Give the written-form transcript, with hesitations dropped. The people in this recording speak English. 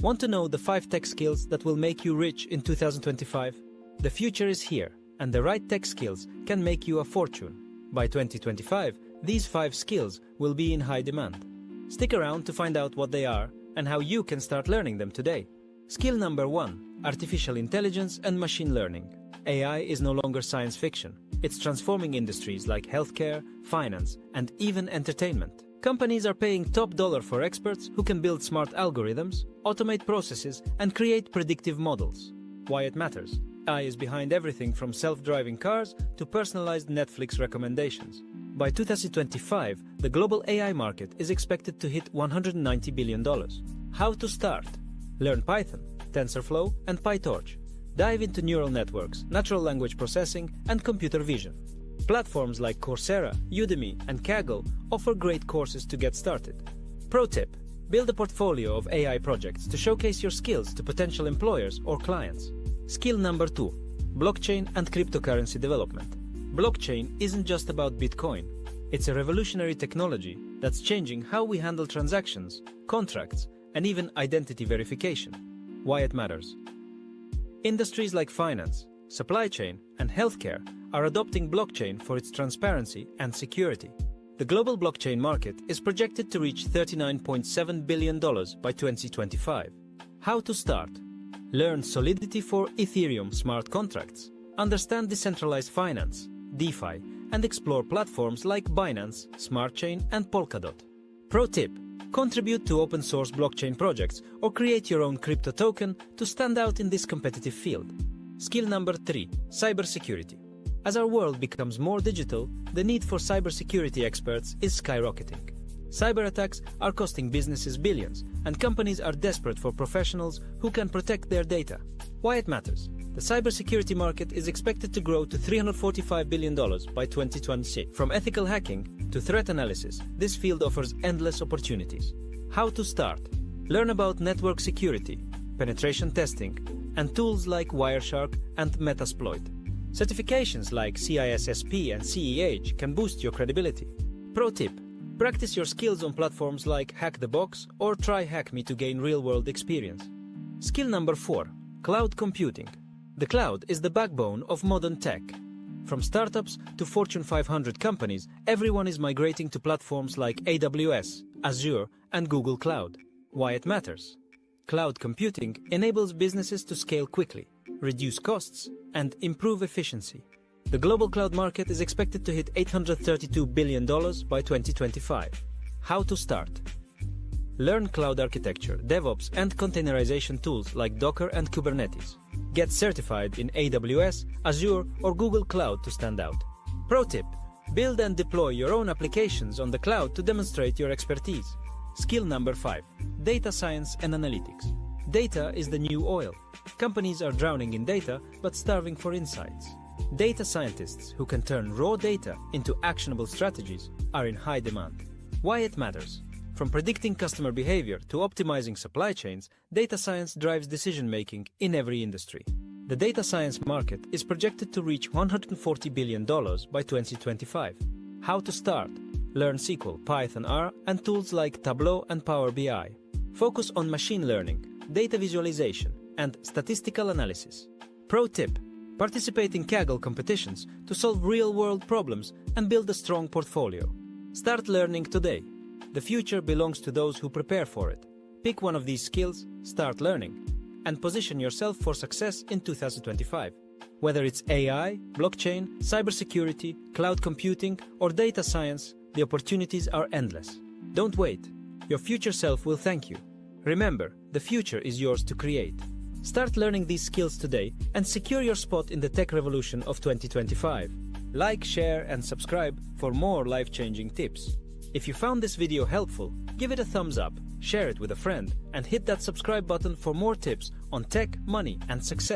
Want to know the 5 tech skills that will make you rich in 2025? The future is here, and the right tech skills can make you a fortune. By 2025, these 5 skills will be in high demand. Stick around to find out what they are and how you can start learning them today. Skill number 1: artificial intelligence and machine learning. AI is no longer science fiction. It's transforming industries like healthcare, finance, and even entertainment. Companies are paying top dollar for experts who can build smart algorithms, automate processes, and create predictive models. Why it matters? AI is behind everything from self-driving cars to personalized Netflix recommendations. By 2025, the global AI market is expected to hit $190 billion. How to start? Learn Python, TensorFlow, and PyTorch. Dive into neural networks, natural language processing, and computer vision. Platforms like Coursera, Udemy, and Kaggle offer great courses to get started. Pro tip: build a portfolio of AI projects to showcase your skills to potential employers or clients. Skill number 2: blockchain and cryptocurrency development. Blockchain isn't just about Bitcoin. It's a revolutionary technology that's changing how we handle transactions, contracts, and even identity verification. Why it matters? Industries like finance, supply chain, and healthcare are adopting blockchain for its transparency and security. The global blockchain market is projected to reach $39.7 billion by 2025. How to start? Learn Solidity for Ethereum smart contracts. Understand decentralized finance, DeFi, and explore platforms like Binance, SmartChain, and Polkadot. Pro tip: contribute to open source blockchain projects or create your own crypto token to stand out in this competitive field. Skill number 3: cybersecurity. As our world becomes more digital, the need for cybersecurity experts is skyrocketing. Cyber attacks are costing businesses billions, and companies are desperate for professionals who can protect their data. Why it matters? The cybersecurity market is expected to grow to $345 billion by 2026. From ethical hacking to threat analysis, this field offers endless opportunities. How to start? Learn about network security, penetration testing, and tools like Wireshark and Metasploit. Certifications like CISSP and CEH can boost your credibility. Pro tip: practice your skills on platforms like Hack the Box or Try Hack Me to gain real-world experience. Skill number 4: cloud computing. The cloud is the backbone of modern tech. From startups to Fortune 500 companies, everyone is migrating to platforms like AWS, Azure, and Google Cloud. Why it matters? Cloud computing enables businesses to scale quickly, reduce costs, and improve efficiency. The global cloud market is expected to hit $832 billion by 2025. How to start? Learn cloud architecture, DevOps, and containerization tools like Docker and Kubernetes. Get certified in AWS, Azure, or Google Cloud to stand out. Pro tip: build and deploy your own applications on the cloud to demonstrate your expertise. Skill number 5: data science and analytics. Data is the new oil. Companies are drowning in data but starving for insights. Data scientists who can turn raw data into actionable strategies are in high demand. Why it matters? From predicting customer behavior to optimizing supply chains, data science drives decision-making in every industry. The data science market is projected to reach $140 billion by 2025. How to start? Learn SQL, Python, R, and tools like Tableau and Power BI. Focus on machine learning, data visualization, and statistical analysis. Pro tip: participate in Kaggle competitions to solve real-world problems and build a strong portfolio. Start learning today. The future belongs to those who prepare for it. Pick one of these skills, start learning, and position yourself for success in 2025. Whether it's AI, blockchain, cybersecurity, cloud computing, or data science, the opportunities are endless. Don't wait. Your future self will thank you. Remember, the future is yours to create. Start learning these skills today and secure your spot in the tech revolution of 2025. Like, share, and subscribe for more life-changing tips. If you found this video helpful, give it a thumbs up, share it with a friend, and hit that subscribe button for more tips on tech, money, and success.